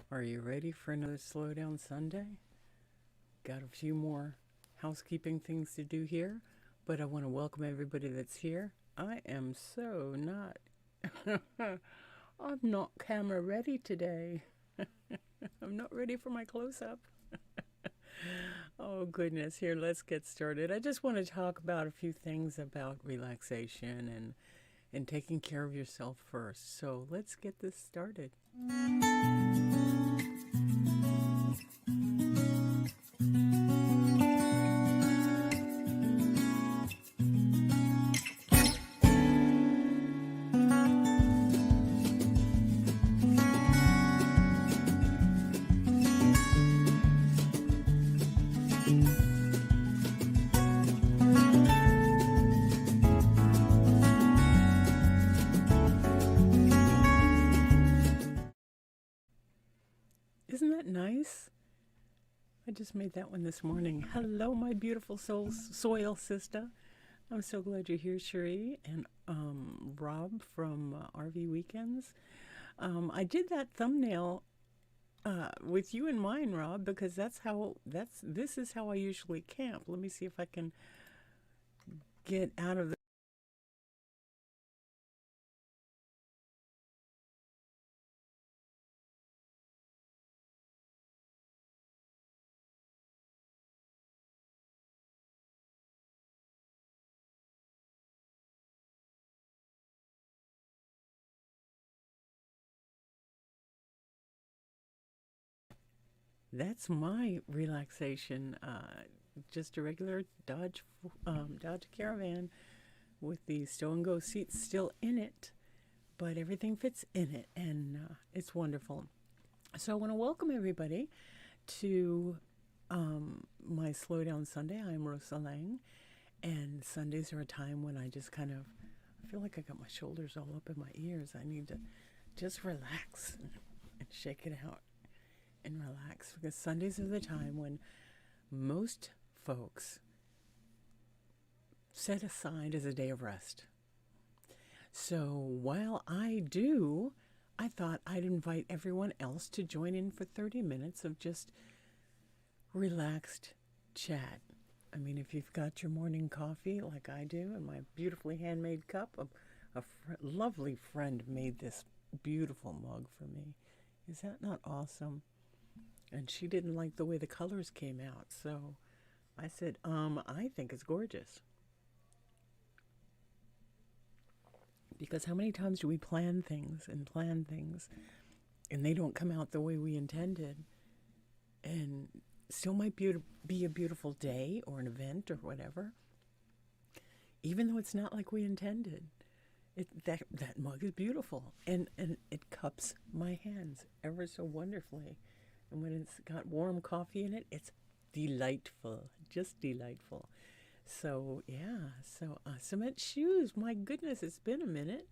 Are you ready for another Slow Down Sunday? Got a few more housekeeping things to do here, but I want to welcome everybody that's here. I am so not, I'm not camera ready today. I'm not ready for my close up. Oh, goodness. Here, let's get started. I just want to talk about a few things about relaxation and taking care of yourself first. So let's get this started. Isn't that nice? I just made that one this morning. Hello, my beautiful soil sister. I'm so glad you're here, Cherie and Rob from RV Weekends. I did that thumbnail with you in mind, Rob, because this is how I usually camp. Let me see if I can get out of the. That's my relaxation. Just a regular Dodge Caravan with the stow and go seats still in it, but everything fits in it, and it's wonderful. So I want to welcome everybody to my Slow Down Sunday. I'm Rosa Lang, and Sundays are a time when I just kind of feel like I got my shoulders all up in my ears. I need to just relax and shake it out and relax, because Sundays are the time when most folks set aside as a day of rest. So while I do, I thought I'd invite everyone else to join in for 30 minutes of just relaxed chat. I mean, if you've got your morning coffee like I do, and my beautifully handmade cup, a lovely friend made this beautiful mug for me. Is that not awesome? And she didn't like the way the colors came out, so I said, I think it's gorgeous. Because how many times do we plan things, and they don't come out the way we intended? And still might be a beautiful day or an event or whatever, even though it's not like we intended. That mug is beautiful, and it cups my hands ever so wonderfully. And when it's got warm coffee in it, it's delightful, just delightful. So, yeah, cement shoes, my goodness, it's been a minute.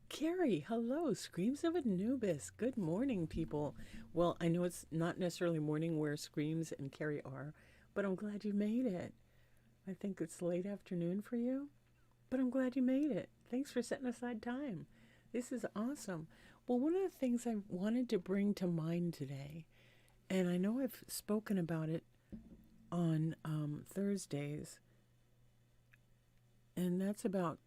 Carrie, hello, Screams of Anubis. Good morning, people. Well, I know it's not necessarily morning where Screams and Carrie are, but I'm glad you made it. I think it's late afternoon for you, but I'm glad you made it. Thanks for setting aside time. This is awesome. Well, one of the things I wanted to bring to mind today, and I know I've spoken about it on Thursdays, and that's about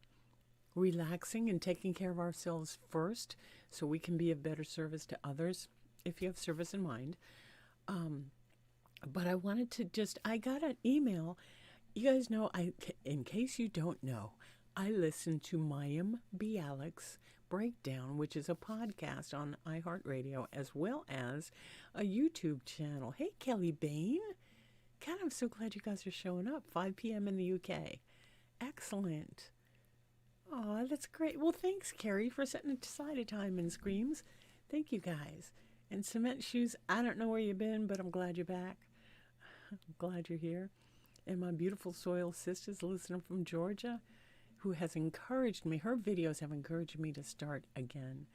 relaxing and taking care of ourselves first so we can be of better service to others, if you have service in mind. But I wanted to I got an email. You guys know, in case you don't know, I listen to Mayim Bialik's Breakdown, which is a podcast on iHeartRadio, as well as a YouTube channel. Hey, Kelly Bain. God, I'm so glad you guys are showing up. 5 p.m. in the UK. Excellent. Oh, that's great. Well, thanks, Carrie, for setting aside a time in Screams. Thank you, guys. And Cement Shoes, I don't know where you've been, but I'm glad you're back. I'm glad you're here. And my beautiful soil sisters listening from Georgia, who has encouraged me. Her videos have encouraged me to start again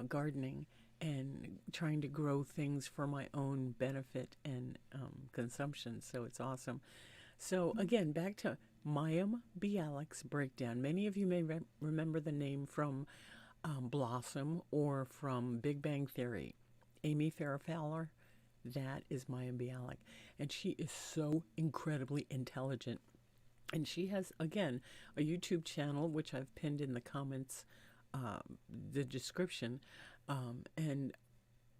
gardening and trying to grow things for my own benefit and consumption. So it's awesome. So again, back to Mayim Bialik's Breakdown. Many of you may remember the name from Blossom or from Big Bang Theory. Amy Farrah Fowler. That is Maya Bialik. And she is so incredibly intelligent. And she has, again, a YouTube channel, which I've pinned in the comments, the description. And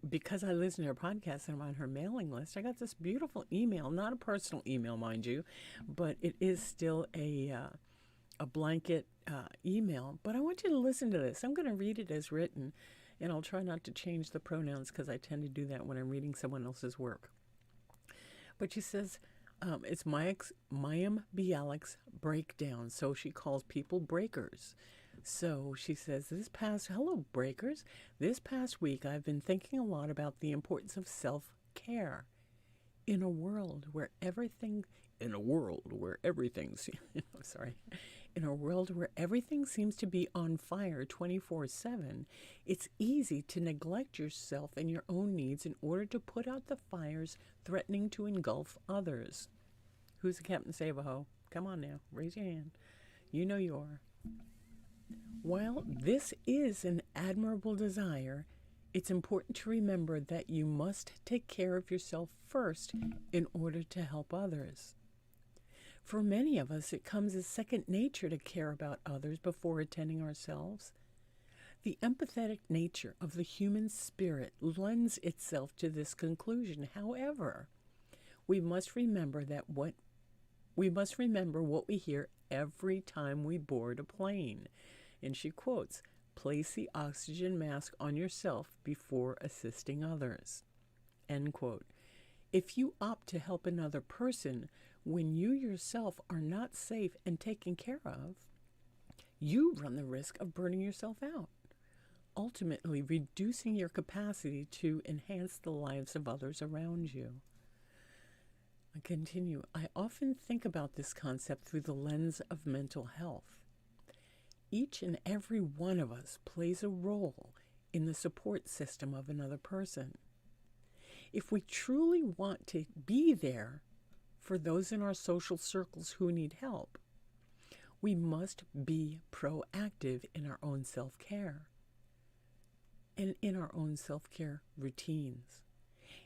because I listen to her podcast and I'm on her mailing list, I got this beautiful email, not a personal email, mind you, but it is still a blanket email. But I want you to listen to this. I'm going to read it as written, and I'll try not to change the pronouns because I tend to do that when I'm reading someone else's work. But she says, it's Mayim Bialik's breakdown. So she calls people breakers. So she says, hello breakers. This past week I've been thinking a lot about the importance of self-care in a world where everything seems to be on fire 24/7. It's easy to neglect yourself and your own needs in order to put out the fires threatening to engulf others. Who's the Captain Save-A-Ho? Come on now, raise your hand. You know you are. While this is an admirable desire, it's important to remember that you must take care of yourself first in order to help others. For many of us, it comes as second nature to care about others before attending ourselves. The empathetic nature of the human spirit lends itself to this conclusion. However, we must remember what we hear every time we board a plane. And she quotes, "Place the oxygen mask on yourself before assisting others." End quote. If you opt to help another person when you yourself are not safe and taken care of, you run the risk of burning yourself out, ultimately reducing your capacity to enhance the lives of others around you. I continue. I often think about this concept through the lens of mental health. Each and every one of us plays a role in the support system of another person. If we truly want to be there for those in our social circles who need help, we must be proactive in our own self-care and in our own self-care routines.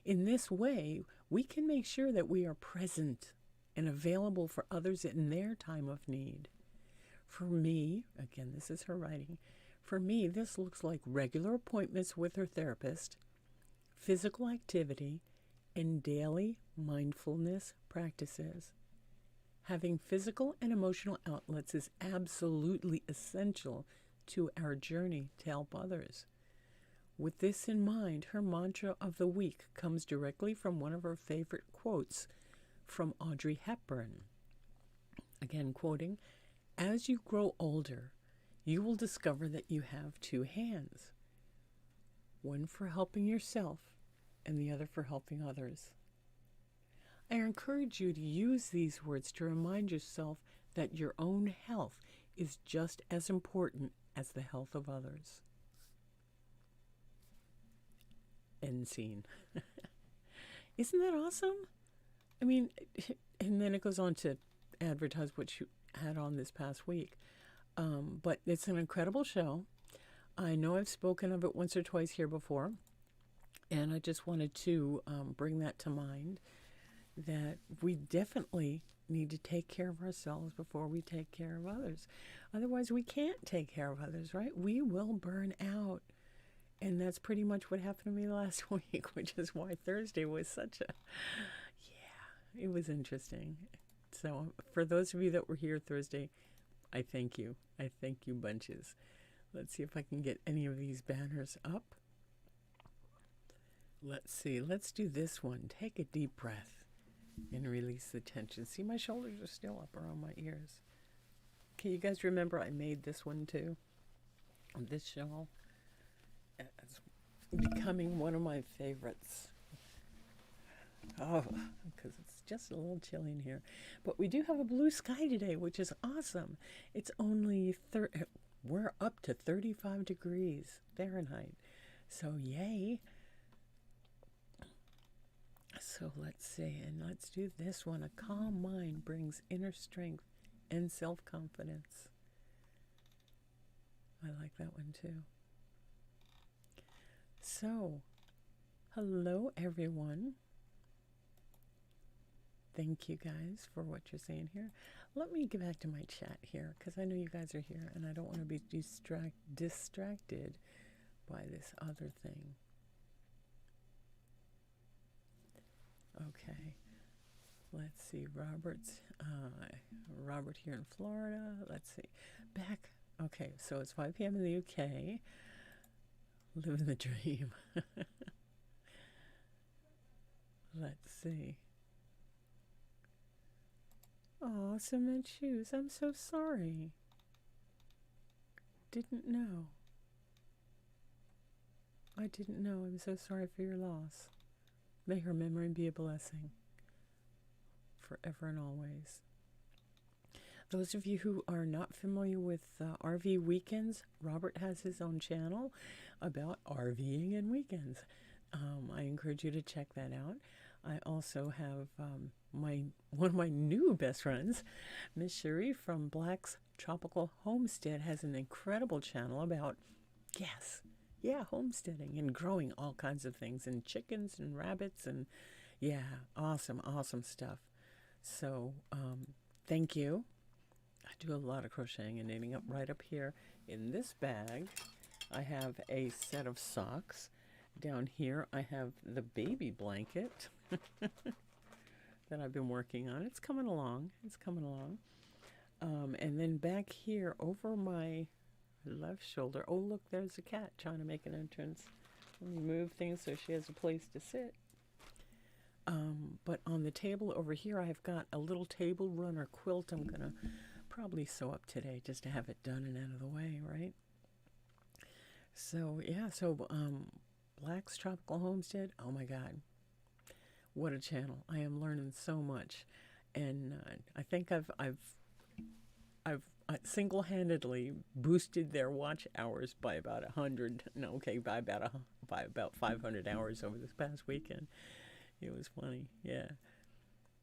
In this way, we can make sure that we are present and available for others in their time of need. For me, again, this is her writing, for me, this looks like regular appointments with her therapist, physical activity, and daily mindfulness practices. Having physical and emotional outlets is absolutely essential to our journey to help others. With this in mind, her mantra of the week comes directly from one of her favorite quotes from Audrey Hepburn. Again, quoting, "As you grow older, you will discover that you have two hands, one for helping yourself and the other for helping others." I encourage you to use these words to remind yourself that your own health is just as important as the health of others. End scene. Isn't that awesome? I mean, and then it goes on to advertise what she had on this past week. But it's an incredible show. I know I've spoken of it once or twice here before, and I just wanted to bring that to mind, that we definitely need to take care of ourselves before we take care of others. Otherwise, we can't take care of others, right? We will burn out. And that's pretty much what happened to me last week, which is why Thursday was such a, it was interesting. So for those of you that were here Thursday, I thank you. I thank you bunches. Let's see if I can get any of these banners up. Let's see. Let's do this one. Take a deep breath and release the tension. See, my shoulders are still up around my ears. Okay, you guys remember I made this one too? This shawl. It's becoming one of my favorites. Oh, because it's just a little chilly in here. But we do have a blue sky today, which is awesome. It's only, we're up to 35 degrees Fahrenheit. So yay. So let's see, and let's do this one. A calm mind brings inner strength and self-confidence. I like that one too. So, Hello, everyone. Thank you guys for what you're saying here. Let me get back to my chat here because I know you guys are here and I don't want to be distracted by this other thing. Okay. Let's see. Robert here in Florida. Let's see. Back. Okay, so it's 5 p.m. in the UK. Living the dream. Let's see. Oh, cement shoes. I'm so sorry. Didn't know. I didn't know. I'm so sorry for your loss. May her memory be a blessing forever and always. Those of you who are not familiar with RV weekends, Robert has his own channel about RVing and weekends. I encourage you to check that out. I also have one of my new best friends, Miss Cherie from Black's Tropical Homestead, has an incredible channel about, homesteading and growing all kinds of things, and chickens and rabbits, and awesome stuff. So thank you. I do a lot of crocheting and knitting. Right up here in this bag, I have a set of socks. Down here, I have the baby blanket that I've been working on. It's coming along. And then back here over my left shoulder, oh, look, there's a cat trying to make an entrance. Let me move things so she has a place to sit. But on the table over here, I've got a little table runner quilt I'm going to probably sew up today just to have it done and out of the way, right? So, Black's Tropical Homestead, oh my God, what a channel. I am learning so much. And I think I've single-handedly boosted their watch hours by about 500 hours over this past weekend. It was funny, yeah.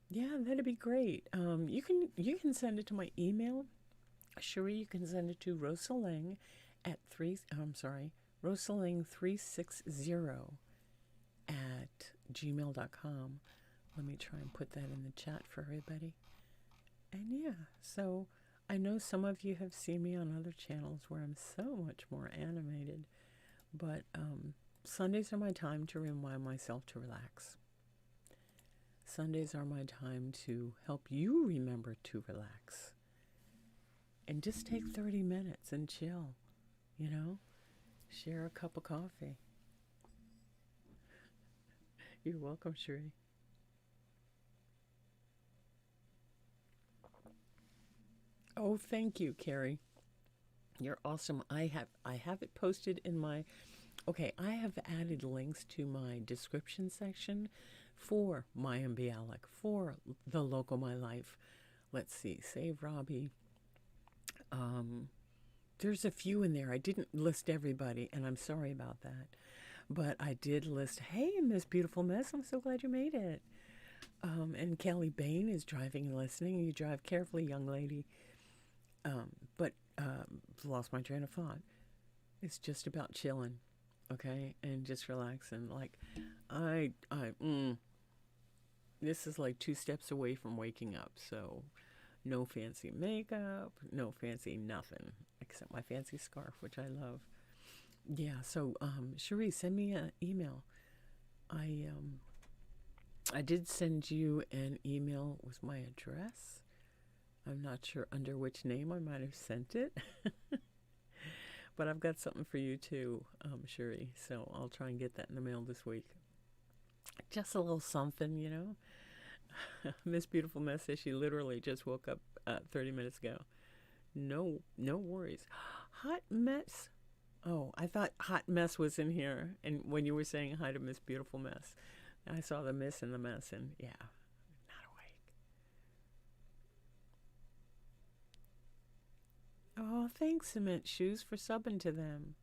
Yeah, that'd be great. You can send it to my email. Cherie, you can send it to Rosaling at Rosaling360 at gmail.com. Let me try and put that in the chat for everybody. And so I know some of you have seen me on other channels where I'm so much more animated, but Sundays are my time to remind myself to relax. Sundays are my time to help you remember to relax. And just take 30 minutes and chill, Share a cup of coffee. You're welcome, Cherie. Oh, thank you, Carrie. You're awesome. I have it posted in my... Okay, I have added links to my description section for Mayim Bialik, for the Local My Life. Let's see, Save Robbie. There's a few in there. I didn't list everybody, and I'm sorry about that. But I did list, hey, Miss Beautiful Mess, I'm so glad you made it. And Kelly Bain is driving and listening. You drive carefully, young lady. But lost my train of thought. It's just about chilling, okay? And just relaxing. Like, this is like 2 steps away from waking up. So no fancy makeup, no fancy nothing, except my fancy scarf, which I love. Yeah, so Cherie, send me an email. I did send you an email with my address. I'm not sure under which name I might have sent it. But I've got something for you too, Cherie. So I'll try and get that in the mail this week. Just a little something, Miss Beautiful Mess says she literally just woke up 30 minutes ago. No worries. Hot Mess. Oh, I thought Hot Mess was in here. And when you were saying hi to Miss Beautiful Mess, I saw the miss and the mess, and yeah, not awake. Oh, thanks, Cement Shoes, for subbing to them.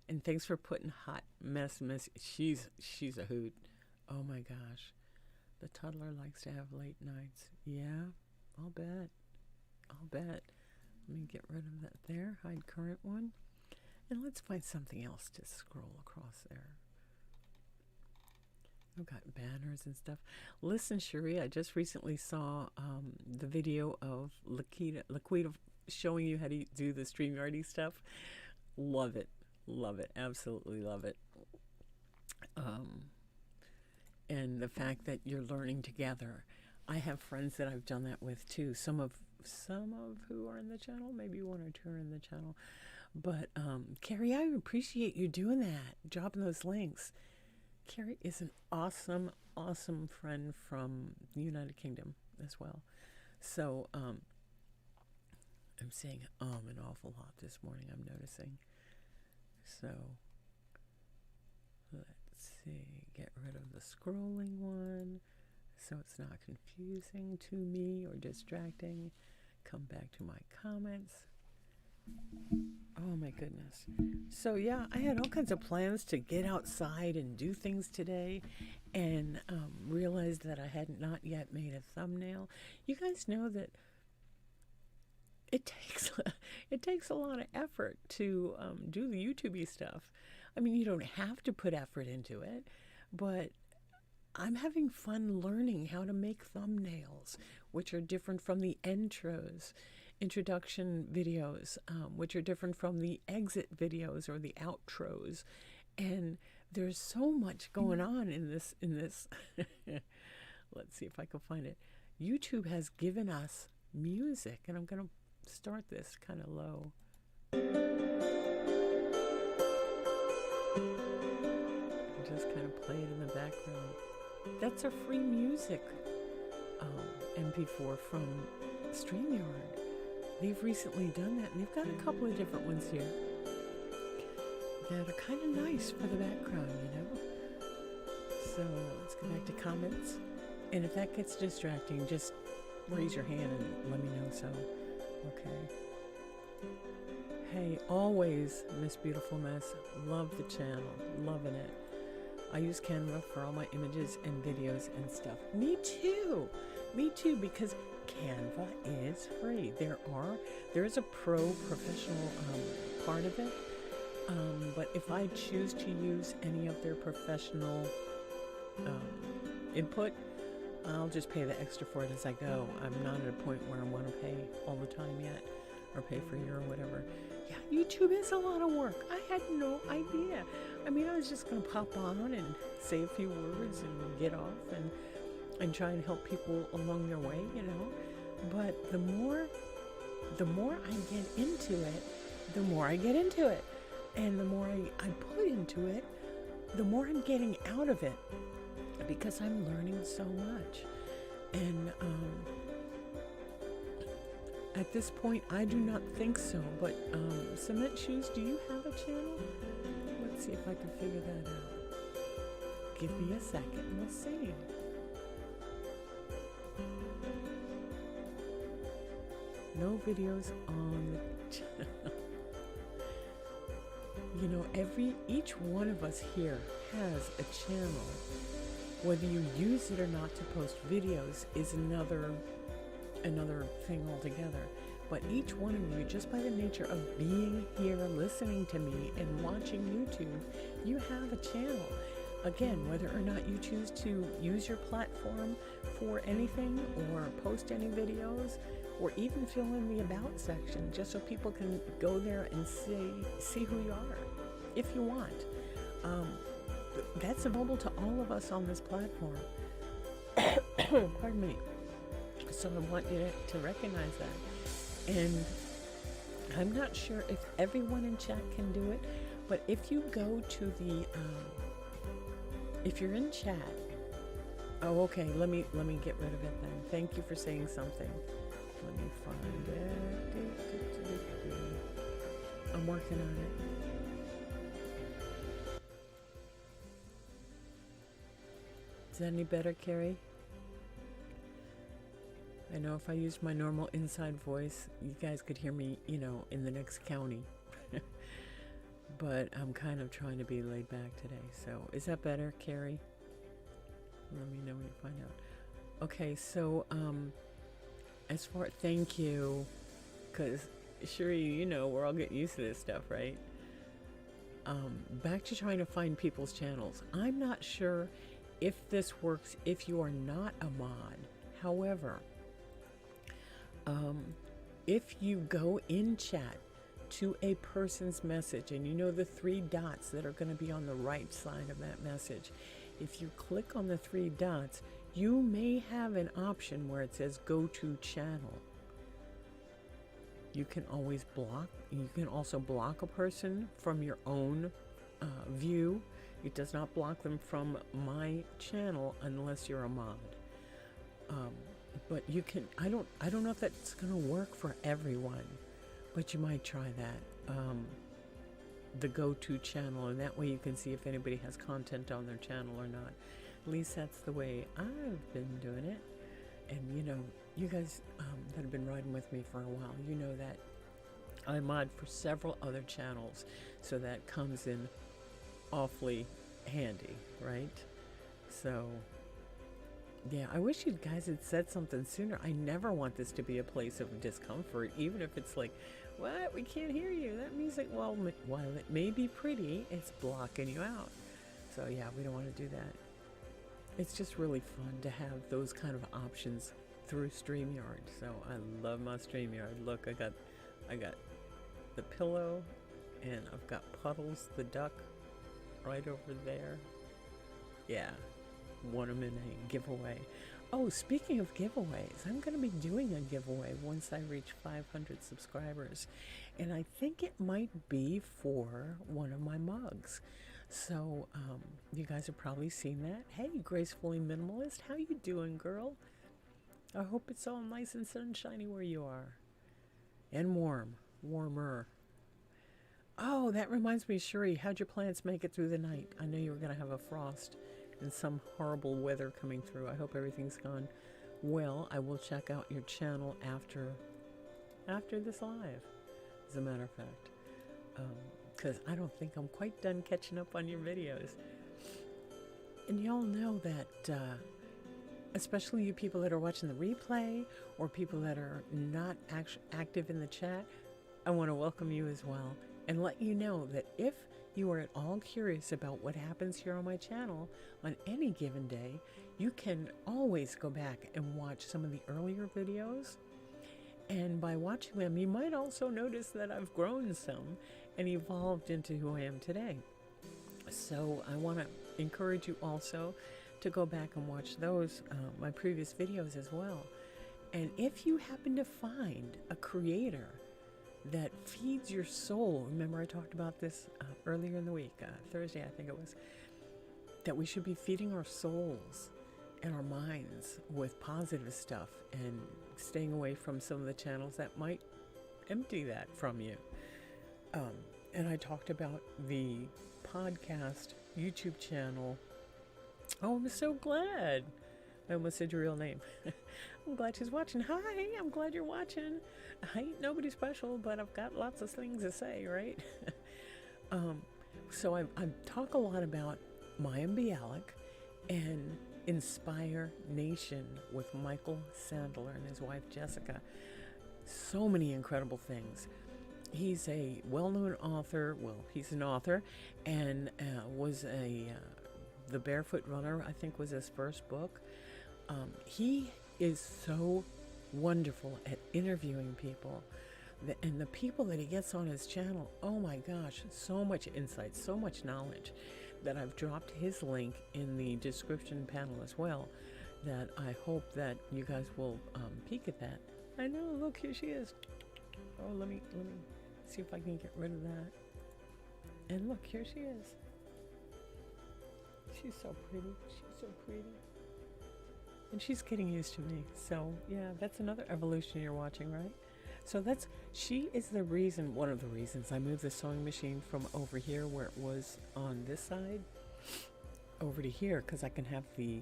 And thanks for putting Hot Mess. She's a hoot. Oh my gosh. The toddler likes to have late nights. Yeah, I'll bet. Let me get rid of that there. Hide current one. And let's find something else to scroll across there. I've got banners and stuff. Listen, Cherie, I just recently saw the video of Laquita showing you how to do the StreamYardy stuff. Love it. Love it. Absolutely love it. Um, and the fact that you're learning together. I have friends that I've done that with too. Some of who are in the channel, maybe one or two are in the channel. But Carrie, I appreciate you doing that, dropping those links. Carrie is an awesome, awesome friend from the United Kingdom as well. So I'm saying an awful lot this morning, I'm noticing. So let's see, get rid of the scrolling one so it's not confusing to me or distracting. Come back to my comments. Oh my goodness. So yeah, I had all kinds of plans to get outside and do things today, and realized that I had not yet made a thumbnail. You guys know that it takes a lot of effort to do the YouTubey stuff. I mean, you don't have to put effort into it, but I'm having fun learning how to make thumbnails, which are different from the introduction videos, which are different from the exit videos or the outros. And there's so much going on in this. Let's see if I can find it. YouTube has given us music, and I'm going to start this kind of low. Just kind of play it in the background. That's a free music MP4 from StreamYard. They've recently done that, and they've got a couple of different ones here that are kind of nice for the background, you know? So let's go back to comments. And if that gets distracting, just raise your hand and let me know so. Okay. Hey, always, Miss Beautiful Mess, love the channel, loving it. I use Canva for all my images and videos and stuff. Me too, because Canva is free. There is a professional part of it, but if I choose to use any of their professional input, I'll just pay the extra for it as I go. I'm not at a point where I want to pay all the time yet, or pay for a year or whatever. Yeah, YouTube is a lot of work. I had no idea. I mean, I was just going to pop on and say a few words and get off and try and help people along their way, you know. But the more I get into it, the more I get into it. And the more I put into it, the more I'm getting out of it, because I'm learning so much. And at this point, I do not think so. But Cement Shoes, do you have a channel? Let's see if I can figure that out. Give me a second and we'll see. No videos on the channel. You know, each one of us here has a channel. Whether you use it or not to post videos is another thing altogether. But each one of you, just by the nature of being here, listening to me, and watching YouTube, you have a channel. Again, whether or not you choose to use your platform for anything, or post any videos, or even fill in the about section, just so people can go there and see who you are, if you want. That's available to all of us on this platform. Pardon me. So I want you to recognize that. And I'm not sure if everyone in chat can do it, but if you go to the, if you're in chat, oh, okay, let me get rid of it then. Thank you for saying something. Let me find it. I'm working on it. Is that any better, Carrie? I know if I used my normal inside voice, you guys could hear me, you know, in the next county. But I'm kind of trying to be laid back today. So is that better, Carrie? Let me know when you find out. Okay, so as far, thank you, because sure, you know, we're all getting used to this stuff, right? Back to trying to find people's channels. I'm not sure if this works if you are not a mod. However, if you go in chat to a person's message, and you know the three dots that are going to be on the right side of that message, if you click on the three dots, you may have an option where it says go to channel. You can always block. You can also block a person from your own view. It does not block them from my channel unless you're a mod. But you can. I don't know if that's gonna work for everyone, but you might try that. The go-to channel, and that way you can see if anybody has content on their channel or not. At least that's the way I've been doing it. And you know, you guys that have been riding with me for a while, you know that I mod for several other channels, so that comes in awfully handy, right? So yeah, I wish you guys had said something sooner. I never want this to be a place of discomfort, even if it's like, what? We can't hear you. That music, well, while it may be pretty, it's blocking you out. So yeah, we don't want to do that. It's just really fun to have those kind of options through StreamYard. So I love my StreamYard. Look, I got the pillow, and I've got Puddles the duck right over there. Yeah, won them in a giveaway. Oh, speaking of giveaways, I'm going to be doing a giveaway once I reach 500 subscribers. And I think it might be for one of my mugs. So, you guys have probably seen that. Hey, Gracefully Minimalist, how you doing, girl? I hope it's all nice and sunshiny where you are. And warmer. Oh, that reminds me, Shuri, how'd your plants make it through the night? I know you were going to have a frost and some horrible weather coming through. I hope everything's gone well. I will check out your channel after this live, as a matter of fact. Because I don't think I'm quite done catching up on your videos. And y'all know that, especially you people that are watching the replay, or people that are not active in the chat, I want to welcome you as well, and let you know that if you are at all curious about what happens here on my channel on any given day, you can always go back and watch some of the earlier videos. And by watching them, you might also notice that I've grown some and evolved into who I am today. So I want to encourage you also to go back and watch those, my previous videos as well. And if you happen to find a creator that feeds your soul, remember I talked about this earlier in the week, Thursday I think it was, that we should be feeding our souls and our minds with positive stuff and staying away from some of the channels that might empty that from you. And I talked about the podcast YouTube channel. Oh, I'm so glad. I almost said your real name. I'm glad she's watching. Hi, I'm glad you're watching. I ain't nobody special, but I've got lots of things to say, right? So I talk a lot about Mayim Bialik and Inspire Nation with Michael Sandler and his wife Jessica. So many incredible things. He's a well-known author. Well, he's an author, and was The Barefoot Runner, I think, was his first book. He is so wonderful at interviewing people, and the people that he gets on his channel, oh my gosh, so much insight, so much knowledge, that I've dropped his link in the description panel as well, that I hope that you guys will peek at that. I know, look, here she is. Oh, let me see if I can get rid of that. And look, here she is. She's so pretty. She's so pretty. And she's getting used to me. So yeah, that's another evolution you're watching, right? So she is the reason, one of the reasons I moved the sewing machine from over here where it was on this side over to here, because I can have the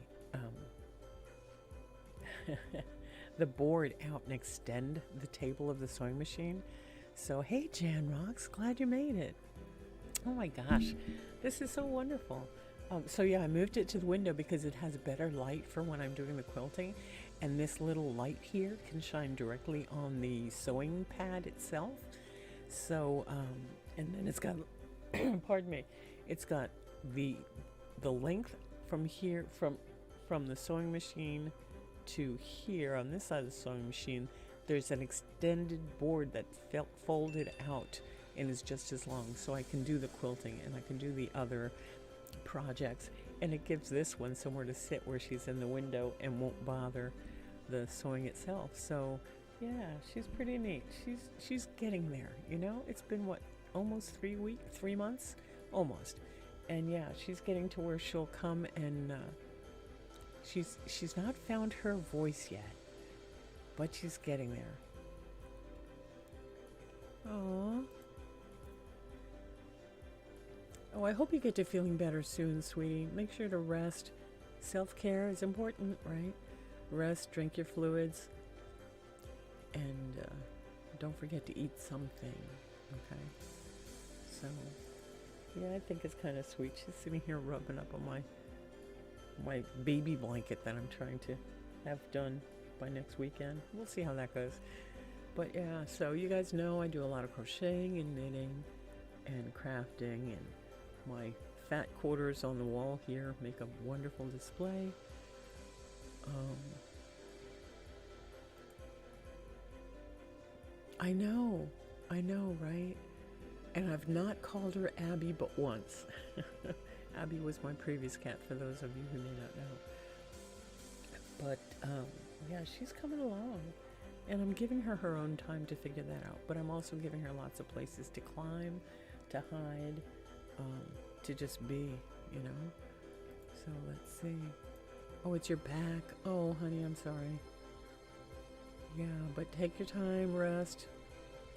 the board out and extend the table of the sewing machine. So hey, Jan Rocks, glad you made it. Oh my gosh, this is so wonderful. So yeah, I moved it to the window because it has better light for when I'm doing the quilting, and this little light here can shine directly on the sewing pad itself. So and then it's got pardon me, it's got the length from here, from the sewing machine to here on this side of the sewing machine, there's an extended board that folded out and is just as long, so I can do the quilting and I can do the other projects, and it gives this one somewhere to sit where she's in the window and won't bother the sewing itself. So yeah, she's pretty neat. She's getting there, you know. It's been what, almost 3 months, almost. And yeah, she's getting to where she'll come and she's not found her voice yet, but she's getting there. Aww. Oh, I hope you get to feeling better soon, sweetie. Make sure to rest. Self-care is important, right? Rest, drink your fluids, and don't forget to eat something, okay? So, yeah, I think it's kind of sweet. She's sitting here rubbing up on my baby blanket that I'm trying to have done by next weekend. We'll see how that goes. But yeah, so you guys know I do a lot of crocheting and knitting and crafting, and my fat quarters on the wall here make a wonderful display. I know, right? And I've not called her Abby but once. Abby was my previous cat, for those of you who may not know. But yeah, she's coming along. And I'm giving her her own time to figure that out. But I'm also giving her lots of places to climb, to hide, to just be, you know? So let's see. Oh, it's your back. Oh, honey, I'm sorry. Yeah, but take your time, rest.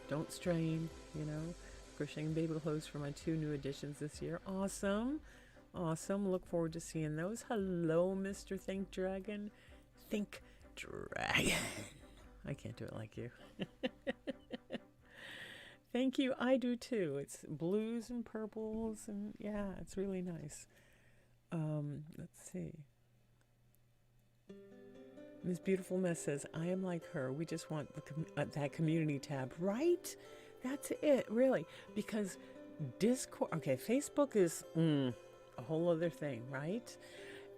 Don't strain, you know? Crocheting baby clothes for my 2 new additions this year. Awesome. Awesome. Look forward to seeing those. Hello, Mr. Think Dragon. Think Dragon. I can't do it like you. Thank you. I do too. It's blues and purples, and yeah, it's really nice. Let's see. Miss Beautiful Mess says, I am like her. We just want that community tab, right? That's it, really. Because Discord, okay, Facebook is a whole other thing, right?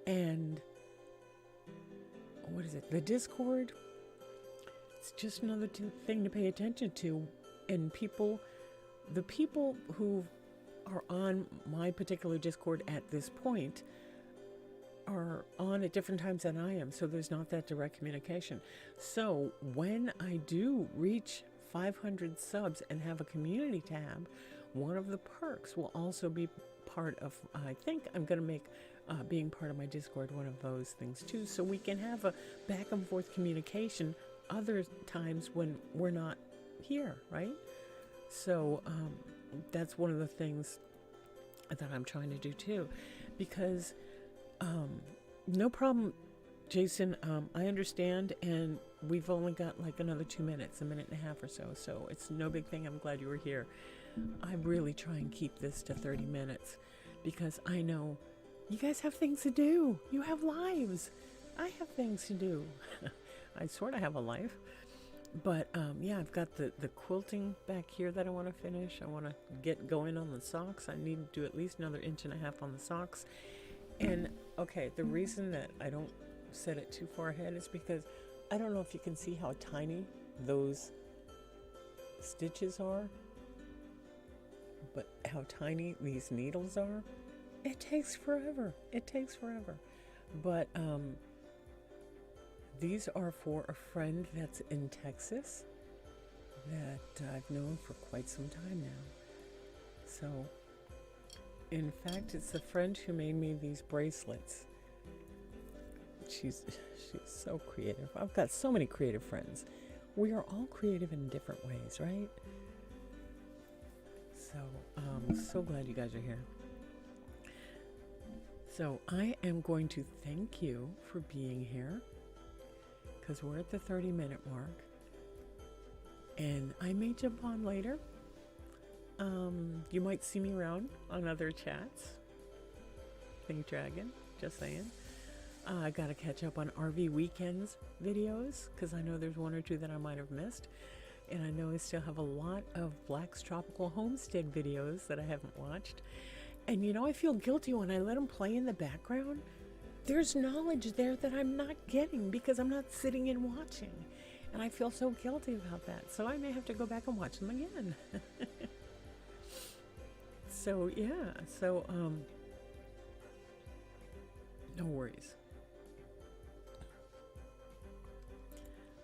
And what is it? The Discord, it's just another thing to pay attention to. And the people who are on my particular Discord at this point are on at different times than I am, so there's not that direct communication. So when I do reach 500 subs and have a community tab, one of the perks will also be part of, I think I'm going to make being part of my Discord one of those things too, so we can have a back and forth communication other times when we're not here, right? So that's one of the things that I'm trying to do too, because no problem, Jason. I understand, and we've only got like another 2 minutes, 1.5 minutes or so, so it's no big thing. I'm glad you were here. I really try and keep this to 30 minutes because I know you guys have things to do. You have lives. I have things to do. I sort of have a life. But yeah, I've got the quilting back here that I want to finish. I want to get going on the socks. I need to do at least another 1.5 inches on the socks. And okay, the reason that I don't set it too far ahead is because I don't know if you can see how tiny those stitches are, but how tiny these needles are. It takes forever. It takes forever. But these are for a friend that's in Texas that I've known for quite some time now. So, in fact, it's a friend who made me these bracelets. She's so creative. I've got so many creative friends. We are all creative in different ways, right? So, I'm so glad you guys are here. So, I am going to thank you for being here, because we're at the 30-minute mark, and I may jump on later. You might see me around on other chats. Think Dragon, just saying. I gotta catch up on RV Weekends videos, because I know there's 1 or 2 that I might have missed, and I know I still have a lot of Black's Tropical Homestead videos that I haven't watched. And you know, I feel guilty when I let them play in the background, there's knowledge there that I'm not getting because I'm not sitting and watching. And I feel so guilty about that. So I may have to go back and watch them again. So, yeah. So, no worries.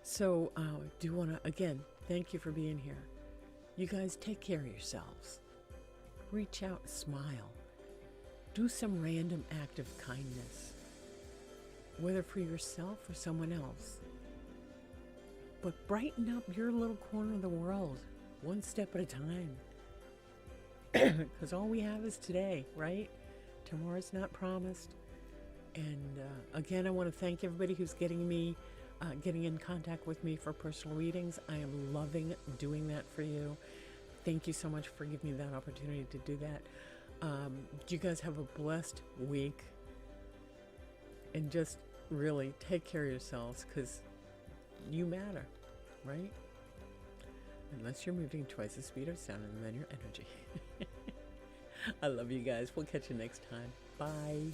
So, do you want to, again, thank you for being here. You guys take care of yourselves. Reach out, smile. Do some random act of kindness, whether for yourself or someone else. But brighten up your little corner of the world, one step at a time. Because all we have is today, right? Tomorrow's not promised. And again, I want to thank everybody who's getting in contact with me for personal readings. I am loving doing that for you. Thank you so much for giving me that opportunity to do that. You guys have a blessed week. And just really take care of yourselves, because you matter, right? Unless you're moving twice the speed of sound and then your energy. I love you guys. We'll catch you next time. Bye.